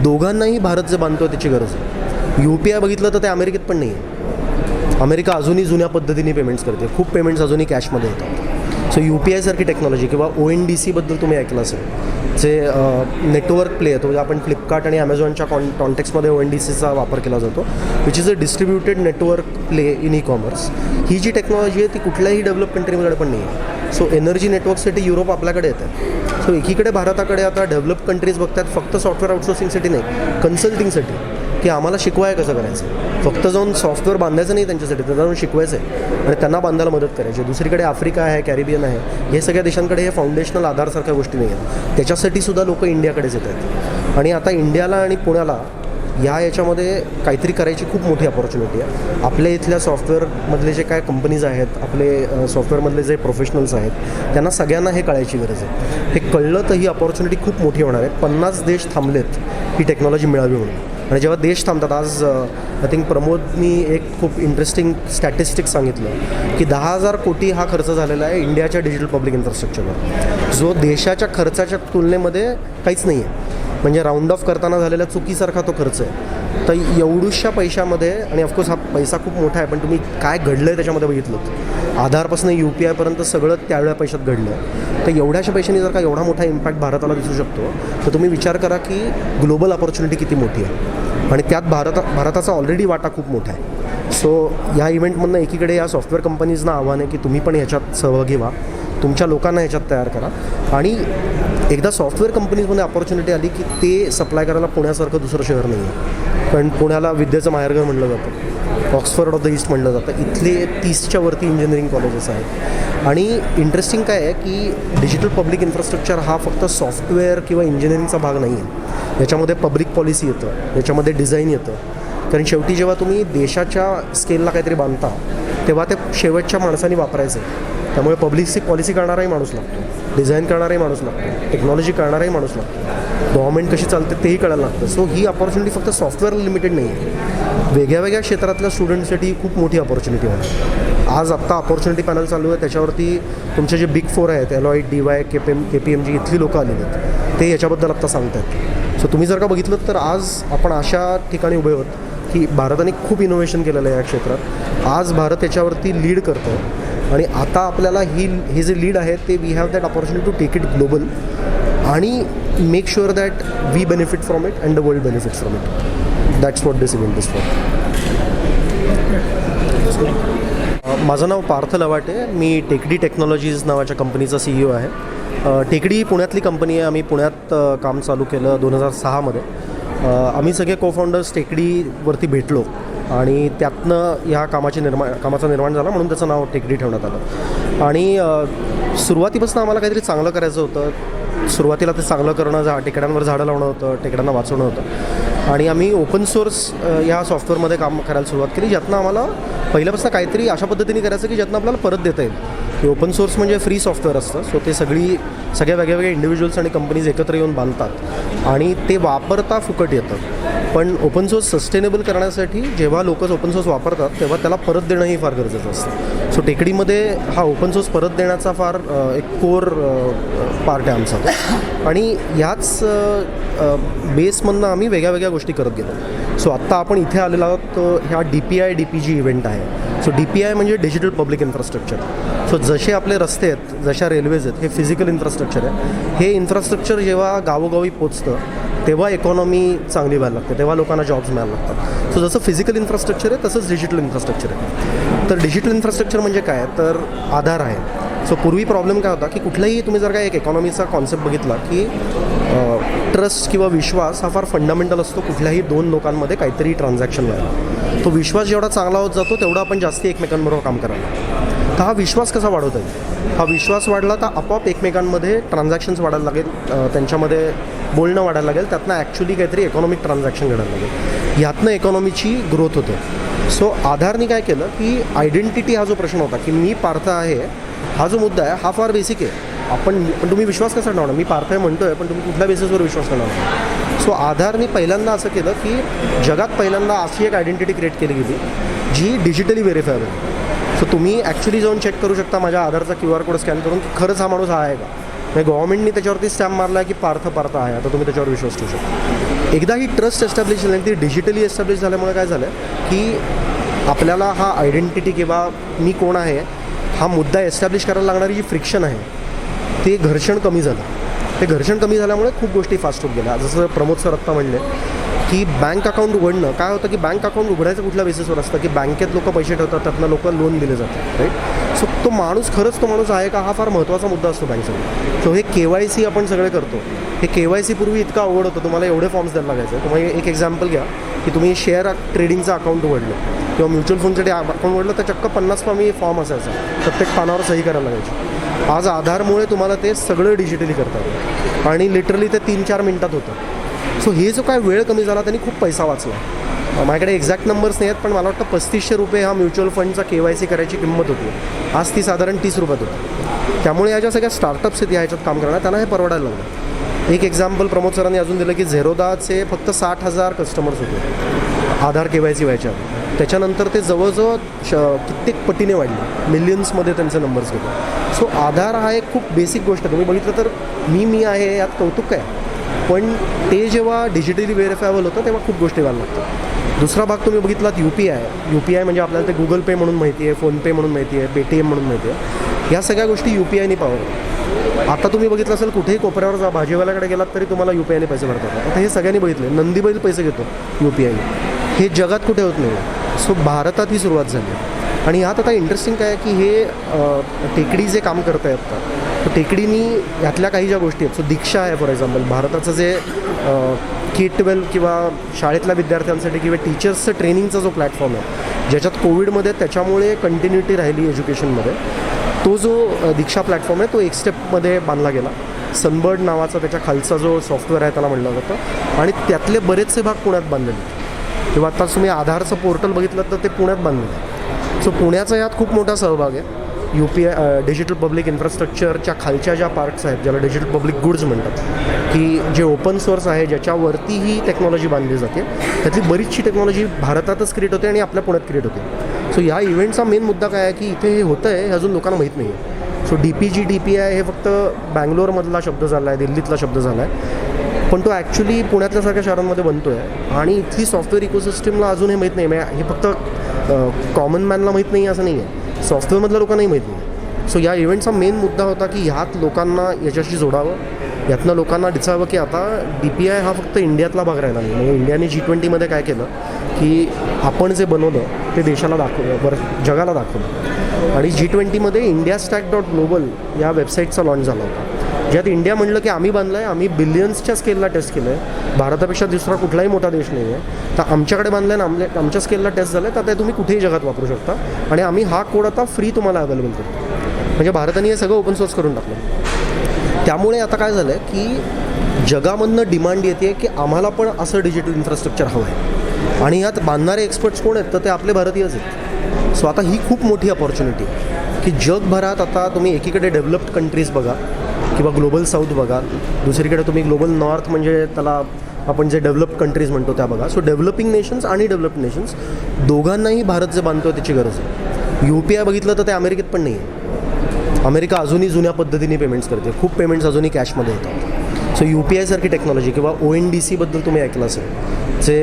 [SPEAKER 10] दोघांनाही भारत जे बांधतो त्याची गरज आहे. UPI बघितलं तर ते अमेरिकेत पण नाही आहे. अमेरिका अजूनही जुन्या पद्धतीने पेमेंट्स करते, खूप पेमेंट्स अजूनही कॅशमध्ये होतात. सो UPI सारखी टेक्नॉलॉजी किंवा ONDCबद्दल तुम्ही ऐकलं असेल, जे नेटवर्क प्ले आहे, तो आपण फ्लिपकार्ट आणि ॲमेझॉनच्या कॉन्टेक्समध्ये ONDCचा वापर केला जातो, which is a distributed network play in e-commerce. ही जी टेक्नॉलॉजी आहे ती कुठल्याही डेव्हलप कंट्रीमध्ये पण नाही आहे. सो एनर्जी नेटवर्कसाठी युरोप आपल्याकडे येतात. सो एकीकडे भारताकडे आता डेव्हलप कंट्रीज बघतात फक्त सॉफ्टवेअर आउटसोर्सिंगसाठी नाही, कन्सल्टिंगसाठी, की आम्हाला शिकवाय कसं करायचं. फक्त जाऊन सॉफ्टवेअर बांधायचं नाही त्यांच्यासाठी, तर जाऊन शिकवायचं आहे आणि त्यांना बांधायला मदत करायची. दुसरीकडे आफ्रिका आहे, कॅरिबियन आहे, हे सगळ्या देशांकडे हे फाउंडेशनल आधारसारख्या गोष्टी नाही आहेत. त्याच्यासाठी सुद्धा लोक इंडियाकडेच येत आहेत. आणि आता इंडियाला आणि पुण्याला याच्यामध्ये काहीतरी करायची खूप मोठी अपॉर्च्युनिटी आहे. आपल्या इथल्या सॉफ्टवेअरमधले जे काय कंपनीज आहेत, आपले सॉफ्टवेअरमधले जे प्रोफेशनल्स आहेत, त्यांना सगळ्यांना हे कळायची गरज आहे. हे कळलं तर ही अपॉर्च्युनिटी खूप मोठी होणार आहे. 50 देश थांबलेत ही टेक्नॉलॉजी मिळावी म्हणून. आणि जेव्हा देश थांबतात, आज आय थिंक प्रमोदनी एक खूप इंटरेस्टिंग स्टॅटिस्टिक सांगितलं की 10,000 कोटी हा खर्च झालेला आहे इंडियाच्या डिजिटल पब्लिक इन्फ्रास्ट्रक्चरवर, जो देशाच्या खर्चाच्या तुलनेमध्ये काहीच नाही आहे. म्हणजे राऊंड ऑफ करताना झालेल्या चुकीसारखा तो खर्च आहे. तर एवढूशा पैशामध्ये, आणि ऑफकोर्स हा पैसा खूप मोठा आहे, पण तुम्ही काय घडलं आहे त्याच्यामध्ये बघितलं, आधारपासून UPIपर्यंत सगळं त्यावेळ्या पैशात घडलं आहे. तर एवढ्याशा पैशांनी जर का एवढा मोठा इम्पॅक्ट भारताला दिसू शकतो, तर तुम्ही विचार करा की ग्लोबल अपॉर्च्युनिटी किती मोठी आहे. आणि त्यात भारताचा ऑलरेडी वाटा खूप मोठा आहे. सो या इव्हेंटमधनं एकीकडे या सॉफ्टवेअर कंपनीजना आव्हान आहे की तुम्ही पण ह्याच्यात सहभागी व्हा, तुमच्या लोकांना ह्याच्यात तयार करा. आणि एकदा सॉफ्टवेअर कंपनीजमध्ये अपॉर्च्युनिटी आली की ते सप्लाय करायला पुण्यासारखं दुसरं शहर नाही आहे. कारण पुण्याला विद्येचं माहेरघर म्हणलं जातं, ऑक्सफर्ड ऑफ द ईस्ट म्हणलं जातं. इथले 30च्या वरती इंजिनिअरिंग कॉलेजेस आहेत. आणि इंटरेस्टिंग काय आहे की डिजिटल पब्लिक इन्फ्रास्ट्रक्चर हा फक्त सॉफ्टवेअर किंवा इंजिनिअरिंगचा भाग नाही आहे. याच्यामध्ये पब्लिक पॉलिसी येतं, याच्यामध्ये डिझाईन येतं. कारण शेवटी जेव्हा तुम्ही देशाच्या स्केलला काहीतरी बांधता तेव्हा ते शेवटच्या माणसांनी वापरायचं आहे. त्यामुळे पब्लिक पॉलिसी करणाराही माणूस लागतो, डिझाईन करणाराही माणूस लागतो, टेक्नॉलॉजी करणाराही माणूस लागतो, गव्हर्नमेंट कशी चालते तेही कळायला लागतं. सो ही अपॉर्च्युनिटी फक्त सॉफ्टवेअरला लिमिटेड नाही आहे. वेगळ्या वेगळ्या क्षेत्रातल्या स्टुडंटसाठी खूप मोठी अपॉर्च्युनिटी आहे. आज आत्ता अपॉर्च्युनिटी पॅनल चालू आहे, त्याच्यावरती तुमचे जे बिग 4 आहेत, Deloitte, DY, KPMG इथली लोकं आलेली आहेत, ते याच्याबद्दल आत्ता सांगत आहेत. सो तुम्ही जर का बघितलं तर आज आपण अशा ठिकाणी उभे आहोत की भारताने खूप इनोव्हेशन केलेलं आहे या क्षेत्रात. आज भारत याच्यावरती लीड करतो आहे. आणि आता आपल्याला हे जे लीड आहे ते we have that opportunity to take it global आणि make sure that we benefit from it and the world benefit from it. That's what this event is for. माझं नाव पार्थ लवाटे. मी टेकडी टेक्नॉलॉजीज नावाच्या कंपनीचा CEO आहे. टेकडी पुण्यातली कंपनी आहे. आम्ही पुण्यात काम चालू केलं 2006मध्ये. आम्ही सगळे कोफाउंडर्स टेकडीवरती भेटलो आणि त्यातनं ह्या कामाचा निर्माण झाला म्हणून त्याचं नाव टेकडी ठेवण्यात आलं. आणि सुरुवातीपासून आम्हाला काहीतरी चांगलं करायचं होतं. सुरुवातीला ते चांगलं करणं, टेकड्यांवर झाडं लावणं होतं, टेकड्यांना वाचवणं होतं. आणि आम्ही ओपन सोर्स या सॉफ्टवेअरमध्ये काम करायला सुरुवात केली, ज्यातनं आम्हाला पहिल्यापासून काहीतरी अशा पद्धतीने करायचं की ज्यातनं आपल्याला परत देता येईल. हे ओपन सोर्स म्हणजे फ्री सॉफ्टवेअर असतं. सो ते सगळ्या वेगळ्या इंडिव्हिज्युअल्स आणि कंपनीज एकत्र येऊन बांधतात आणि ते वापरता फुकट येतं. पण ओपन सोर्स सस्टेनेबल करण्यासाठी जेव्हा लोक ओपन सोर्स वापरतात तेव्हा त्याला परत देणंही फार गरजेचं असतं. सो टेकडीमध्ये हा ओपन सोर्स परत देण्याचा फार एक कोर पार्ट आहे आमचा. आणि ह्याच बेसमधनं आम्ही वेगळ्या गोष्टी करत गेलो. सो आत्ता आपण इथे आलेलो आहोत ह्या DPI DPG इव्हेंट आहे. सो DPI म्हणजे डिजिटल पब्लिक इन्फ्रास्ट्रक्चर. सो जसे आपले रस्ते आहेत, जशा रेल्वेज आहेत, हे फिजिकल इन्फ्रास्ट्रक्चर आहे. हे इन्फ्रास्ट्रक्चर जेव्हा गावोगावी पोचतं तेव्हा इकॉनॉमी चांगली व्हायला लागते, तेव्हा लोकांना जॉब्स मिळायला लागतात. सो जसं फिजिकल इन्फ्रास्ट्रक्चर आहे तसंच डिजिटल इन्फ्रास्ट्रक्चर आहे. तर डिजिटल इन्फ्रास्ट्रक्चर म्हणजे काय, तर आधार आहे. सो पूर्वी प्रॉब्लेम काय होता की कुठलाही तुम्ही जर का एक इकॉनॉमीचा कॉन्सेप्ट बघितला की ट्रस्ट किंवा विश्वास हा फार फंडामेंटल असतो कुठल्याही दोन लोकांमध्ये काहीतरी ट्रान्झॅक्शन व्हायला. तो विश्वास जेवढा चांगला होत जातो तेवढा आपण जास्ती एकमेकांबरोबर काम करायला. तर हा विश्वास कसा वाढवता येईल, हा विश्वास वाढला तर आपोआप एकमेकांमध्ये ट्रान्झॅक्शन्स वाढायला लागेल, त्यांच्यामध्ये बोलणं वाढायला लागेल, त्यातनं ॲक्च्युली काहीतरी इकॉनॉमिक ट्रान्झॅक्शन घडायला लागेल, ह्यातनं इकॉनॉमीची ग्रोथ होते. सो आधारने काय केलं की आयडेंटिटी हा जो प्रश्न होता की मी पार्थ आहे हा जो मुद्दा आहे हा फार बेसिक आहे. पण तुम्ही विश्वास कसा ठेवणार, मी पार्थ आहे म्हणतो आहे पण तुम्ही कुठल्या बेसिसवर विश्वास ठेवणार. सो आधारने पहिल्यांदा असं केलं की जगात पहिल्यांदा अशी एक आयडेंटिटी क्रिएट केली गेली जी डिजिटली व्हेरीफायबल. सो तुम्ही ॲक्च्युली जाऊन चेक करू शकता माझ्या आधारचा QR कोड स्कॅन करून की खरंच हा माणूस हा आहे का. म्हणजे गव्हर्नमेंटने त्याच्यावरती स्टॅम्प मारला आहे की पार्थ आहे, आता तुम्ही त्याच्यावर विश्वास ठेवू शकता. एकदा ही ट्रस्ट एस्टॅब्लिश झाली आणि ती डिजिटली एस्टॅब्लिश झाल्यामुळे काय झालं की आपल्याला हा आयडेंटिटी किंवा मी कोण आहे हा मुद्दा एस्टॅब्लिश करायला लागणारी जी फ्रिक्शन आहे ते घर्षण कमी झालं. ते घर्षण कमी झाल्यामुळे खूप गोष्टी फास्ट होत गेल्या. जसं प्रमोद सर आत्ता म्हणले की बँक अकाउंट उघडणं काय होतं की बँक अकाउंट उघडायचं कुठल्या बेसिसवर असतं की बँकेत लोक पैसे ठेवतात, त्यातनं लोक लोन दिले जातात, राईट. सो तो माणूस खरंच तो माणूस आहे का हा फार महत्त्वाचा मुद्दा असतो बँकसाठी. सो हे KYC आपण सगळे करतो. हे KYC पूर्वी इतकं अवघड होतं, तुम्हाला एवढे फॉर्म्स द्यायला लागायचे. तुम्हाला एक एक्झाम्पल घ्या की तुम्ही शेअर ट्रेडिंगचं अकाउंट उघडलं किंवा म्युच्युअल फंडसाठी अकाउंट उघडलं तर चक्क 50 फॉर्म असायचा, प्रत्येक पानावर सही करायला लागायची. आज आधारमुळे तुम्हाला ते सगळं डिजिटली करतात आणि लिटरली ते 3-4 मिनटात होतं. सो हे जो काय वेळ कमी झाला त्यांनी खूप पैसा वाचला. माझ्याकडे एक्झॅक्ट नंबर्स नाही आहेत पण मला वाटतं 3500 रुपये हा म्युच्युअल फंडचा KYC करायची किंमत होती. आज ती साधारण 30 रुपयात होती. त्यामुळे या ज्या सगळ्या स्टार्टअप्स आहेत ह्याच्यात काम करणार त्यांना हे परवडायला लागलं. एक एक्झाम्पल प्रमोद सरांनी अजून दिलं की झेरोदाचे फक्त 60,000 कस्टमर्स होते आधार KYC व्हायच्या. त्याच्यानंतर ते जवळजवळ कित्येक पटीने वाढले, मिलियन्समध्ये त्यांचे नंबर्स गेले. सो आधार हा एक खूप बेसिक गोष्ट तुम्ही बघितलं तर मी आहे यात कौतुक आहे, पण ते जेव्हा डिजिटली व्हेरीफायबल होतं तेव्हा खूप गोष्टी व्हायला लागतात. दुसरा भाग तुम्ही बघितलात UPI म्हणजे आपल्याला ते Google Pay म्हणून माहिती आहे, फोनपे म्हणून माहिती आहे, Paytm म्हणून माहिती आहे. या सगळ्या गोष्टी UPIने पावर. आता तुम्ही बघितलं असेल कुठेही कोपऱ्यावर जा, भाजीवाल्याकडे गेलात तरी तुम्हाला UPIने पैसे भरतात. आता हे सगळ्यांनी बघितले, नंदीबैल पैसे घेतो UPIने. हे जगात कुठे होत नाही. सो भारतात ही सुरुवात झाली. आणि ह्यात आता इंटरेस्टिंग काय आहे की हे टेकडी जे काम करत आहेत आता, तर टेकडीनी ह्यातल्या काही ज्या गोष्टी आहेत. सो दीक्षा आहे फॉर एक्झाम्पल, भारताचं जे K-12 किंवा शाळेतल्या विद्यार्थ्यांसाठी किंवा टीचर्सचं ट्रेनिंगचा जो प्लॅटफॉर्म आहे ज्याच्यात कोविडमध्ये त्याच्यामुळे कंटिन्युटी राहिली एज्युकेशनमध्ये, तो जो दीक्षा प्लॅटफॉर्म आहे तो एक स्टेपमध्ये बांधला गेला. सनबर्ड नावाचा त्याच्या खालचा जो सॉफ्टवेअर आहे त्याला म्हणलं जातं आणि त्यातले बरेचसे भाग पुण्यात बांधलेले किंवा आता तुम्ही आधारचं पोर्टल बघितलं तर ते पुण्यात बांधलेलं आहे. सो पुण्याचा यात खूप मोठा सहभाग आहे. डिजिटल पब्लिक इन्फ्रास्ट्रक्चरच्या खालच्या ज्या पार्ट्स आहेत ज्याला डिजिटल पब्लिक गुड्स म्हणतात की जे ओपन सोर्स आहे ज्याच्यावरती ही टेक्नॉलॉजी बांधली जाते त्यातली बरीचशी टेक्नॉलॉजी भारतातच क्रिएट होते आणि आपल्या पुण्यात क्रिएट होते. सो या इव्हेंटचा मेन मुद्दा काय आहे की इथे हे होतं आहे हे अजून लोकांना माहीत नाही आहे. सो DPG DPI हे फक्त बँगलोरमधला शब्द झाला आहे, दिल्लीतला शब्द झाला आहे, पण तो ॲक्च्युली पुण्यातल्यासारख्या शहरांमध्ये बनतो आहे आणि इथली सॉफ्टवेअर इकोसिस्टमला अजून हे माहीत नाही. म्हणजे हे फक्त कॉमन मॅनला माहीत नाही असं नाही आहे. सॉफ्टवेअरमधल्या लोकांनाही माहीत नाही. सो या इव्हेंटचा मेन मुद्दा होता की ह्यात लोकांना याच्याशी जोडावं, यातनं लोकांना दिसावं की आता DPI हा फक्त इंडियातला भाग राहिला नाही. म्हणजे इंडियाने G20मध्ये काय केलं की आपण जे बनवलं ते देशाला दाखवलं, जगाला दाखवलं. आणि G20मध्ये indiastack.global या वेबसाईटचा लॉन्च झाला होता, ज्यात इंडिया म्हणलं की आम्ही बांधलं आहे, आम्ही बिलियन्सच्या स्केलला टेस्ट केलं आहे, भारतापेक्षा दुसरा कुठलाही मोठा देश नाही आहे, तर आमच्याकडे बांधलं आहे आणि आमच्या स्केलला टेस्ट झालं आहे, तर ते तुम्ही कुठेही जगात वापरू शकता आणि आम्ही हा कोड आता फ्री तुम्हाला अवेलेबल करतो. म्हणजे भारताने हे सगळं ओपन सोर्स करून टाकलं. त्यामुळे आता काय झालं आहे की जगामधनं डिमांड येते की आम्हाला पण असं डिजिटल इन्फ्रास्ट्रक्चर हवं आहे आणि यात बांधणारे एक्सपर्ट्स कोण आहेत, तर ते आपले भारतीयच आहेत. सो आता ही खूप मोठी अपॉर्च्युनिटी की जगभरात आता तुम्ही एकीकडे डेव्हलप्ड कंट्रीज बघा किंवा ग्लोबल साऊथ बघा, दुसरीकडे तुम्ही ग्लोबल नॉर्थ म्हणजे त्याला आपण जे डेव्हलप कंट्रीज म्हणतो त्या बघा. सो डेव्हलपिंग नेशन्स आणि डेव्हलप्ड नेशन्स दोघांनाही भारत जे बांधतो त्याची गरज आहे. UPI बघितलं तर ते अमेरिकेत पण नाही आहे. अमेरिका अजूनही जुन्या पद्धतीने पेमेंट्स करते, खूप पेमेंट्स अजूनही कॅशमध्ये येतात. सो UPI सारखी टेक्नॉलॉजी किंवा ONDCबद्दल तुम्ही ऐकलं असेल, जे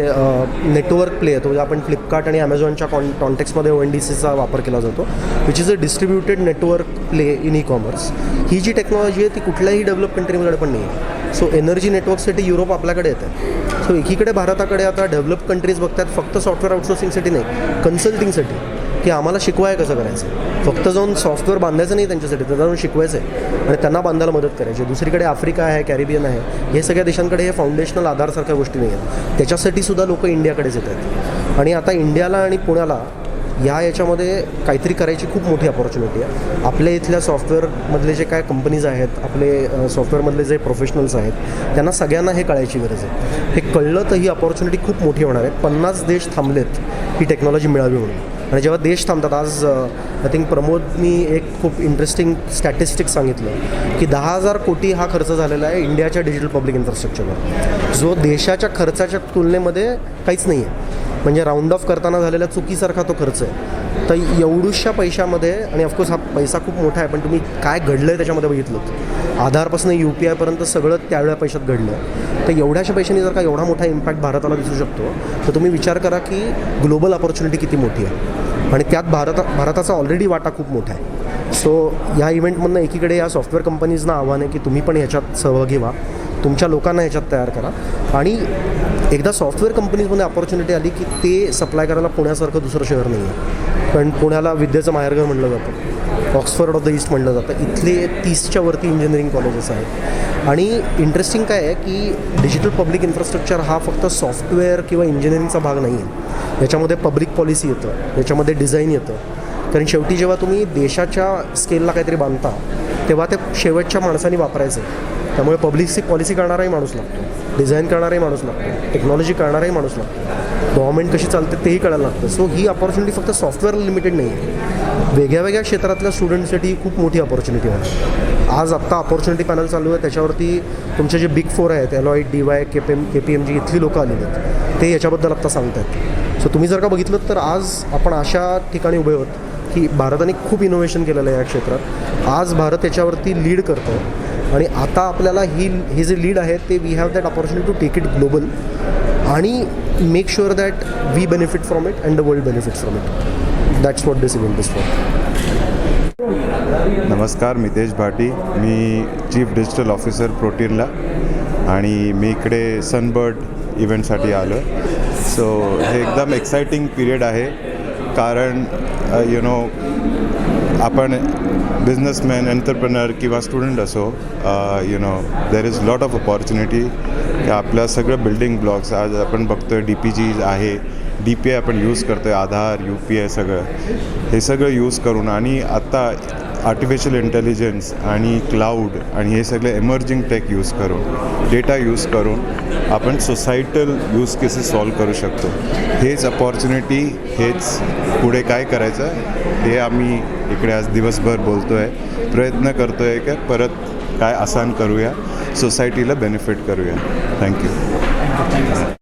[SPEAKER 10] नेटवर्क प्ले येतो, म्हणजे आपण फ्लिपकार्ट आणि ॲमेझॉनच्या कॉन्टेक्समध्ये ONDCचा वापर केला जातो, which is a distributed network play in e-commerce. ही जी टेक्नॉलॉजी आहे ती कुठल्याही डेव्हलप कंट्रीमध्ये पण नाही आहे. सो एनर्जी नेटवर्कसाठी युरोप आपल्याकडे येतं. सो एकीकडे भारताकडे आता डेव्हलप कंट्रीज बघतात फक्त सॉफ्टवेअर आउटसोर्सिंगसाठी नाही, कन्सल्टिंगसाठी, की आम्हाला शिकवाय कसं करायचं. फक्त जाऊन सॉफ्टवेअर बांधायचं नाही त्यांच्यासाठी, तर जाऊन शिकवायचं आहे आणि त्यांना बांधायला मदत करायची. दुसरीकडे आफ्रिका आहे, कॅरिबियन आहे, हे सगळ्या देशांकडे हे फाउंडेशनल आधारसारख्या गोष्टी नाही आहेत. त्याच्यासाठी सुद्धा लोक इंडियाकडेच येत आहेत. आणि आता इंडियाला आणि पुण्याला याच्यामध्ये काहीतरी करायची खूप मोठी अपॉर्च्युनिटी आहे. आपल्या इथल्या सॉफ्टवेअरमधले जे काय कंपनीज आहेत, आपले सॉफ्टवेअरमधले जे प्रोफेशनल्स आहेत, त्यांना सगळ्यांना हे कळायची गरज आहे. हे कळलं तर ही अपॉर्च्युनिटी खूप मोठी होणार आहे. 50 देश थांबलेत ही टेक्नॉलॉजी मिळावी म्हणून. आणि जेव्हा देश थांबतात, आज आय थिंक प्रमोदनी एक खूप इंटरेस्टिंग स्टॅटिस्टिक्स सांगितलं की 10,000 कोटी हा खर्च झालेला आहे इंडियाच्या डिजिटल पब्लिक इन्फ्रास्ट्रक्चरवर, जो देशाच्या खर्चाच्या तुलनेमध्ये काहीच नाही आहे. म्हणजे राऊंड ऑफ करताना झालेल्या चुकीसारखा तो खर्च आहे. तर एवढूशा पैशामध्ये, आणि ऑफकोर्स हा पैसा खूप मोठा आहे, पण तुम्ही काय घडलं आहे त्याच्यामध्ये बघितलं, आधारपासून UPIपर्यंत सगळं त्यावेळ्या पैशात घडलं. तर एवढ्याशा पैशांनी जर का एवढा मोठा इम्पॅक्ट भारताला दिसू शकतो, तर तुम्ही विचार करा की ग्लोबल अपॉर्च्युनिटी किती मोठी आहे. आणि त्यात भारताचा ऑलरेडी वाटा खूप मोठा आहे. सो या इव्हेंटमधनं एकीकडे या सॉफ्टवेअर कंपनीजना आव्हान आहे की तुम्ही पण ह्याच्यात सहभागी व्हा, तुमच्या लोकांना ह्याच्यात तयार करा. आणि एकदा सॉफ्टवेअर कंपनीजमध्ये अपॉर्च्युनिटी आली की ते सप्लाय करायला पुण्यासारखं दुसरं शहर नाही आहे. कारण पुण्याला विद्येचं माहेरघर म्हणलं जातं, ऑक्सफर्ड ऑफ द ईस्ट म्हणलं जातं. इथले 30च्या वरती इंजिनिअरिंग कॉलेजेस आहेत. आणि इंटरेस्टिंग काय आहे की डिजिटल पब्लिक इन्फ्रास्ट्रक्चर हा फक्त सॉफ्टवेअर किंवा इंजिनिअरिंगचा भाग नाही आहे. याच्यामध्ये पब्लिक पॉलिसी येतं, याच्यामध्ये डिझाईन येतं. कारण शेवटी जेव्हा तुम्ही देशाच्या स्केलला काहीतरी बांधता, तेव्हा ते शेवटच्या माणसांनी वापरायचं आहे. त्यामुळे पॉलिसी करणाराही माणूस लागतो, डिझाईन करणाराही माणूस लागतो, टेक्नॉलॉजी करणाराही माणूस लागतो, गव्हर्नमेंट कशी चालते तेही कळायला लागतं. सो ही अपॉर्च्युनिटी फक्त सॉफ्टवेअर लिमिटेड नाही आहे, वेगळ्या वेगळ्या क्षेत्रातल्या स्टुडंट्ससाठी खूप मोठी अपॉर्च्युनिटी आहे. आज आत्ता अपॉर्च्युनिटी पॅनल चालू आहे, त्याच्यावरती तुमचे जे बिग 4 आहेत, Deloitte, DY, KPMG इथली लोकं आलेली आहेत, ते याच्याबद्दल आत्ता सांगत आहेत. सो तुम्ही जर का बघितलं तर आज आपण अशा ठिकाणी उभे आहोत की भारताने खूप इनोव्हेशन केलेलं आहे या क्षेत्रात. आज भारत याच्यावरती लीड करतो आहे. आणि आता आपल्याला हे जे लीड आहे ते we have that opportunity to take it global आणि make sure that we benefit from it and the world benefit from it. That's what this event is for.
[SPEAKER 11] नमस्कार, मितेश भाटी. मी चीफ डिजिटल ऑफिसर प्रोटीनला आणि मी इकडे सनबर्ड इव्हेंटसाठी आलो आहे. सो हे एकदम एक्सायटिंग पिरियड आहे, कारण आपण बिझनेसमॅन, एंटरप्रेनर किंवा स्टुडंट असो, there is lot of opportunity की आपल्या सगळं बिल्डिंग ब्लॉक्स आज आपण बघतो आहे. DPG आहे, DPI आपण यूज करतो आहे, आधार, UPI सगळं हे सगळं यूज करून आणि आत्ता आर्टिफिशियल इंटेलिजन्स आणि क्लाउड आणि हे सगळे एमर्जिंग टेक यूज करून, डेटा यूज करून आपण सोसायटल यूज केसेस सॉल्व करू शकतो. हेच अपॉर्च्युनिटी, हेच पुढे काय करायचं हे आम्ही इकडे आज दिवसभर बोलतो आहे, प्रयत्न करतो आहे की परत काय आसान करूया, सोसायटीला बेनिफिट करूया. थँक्यू.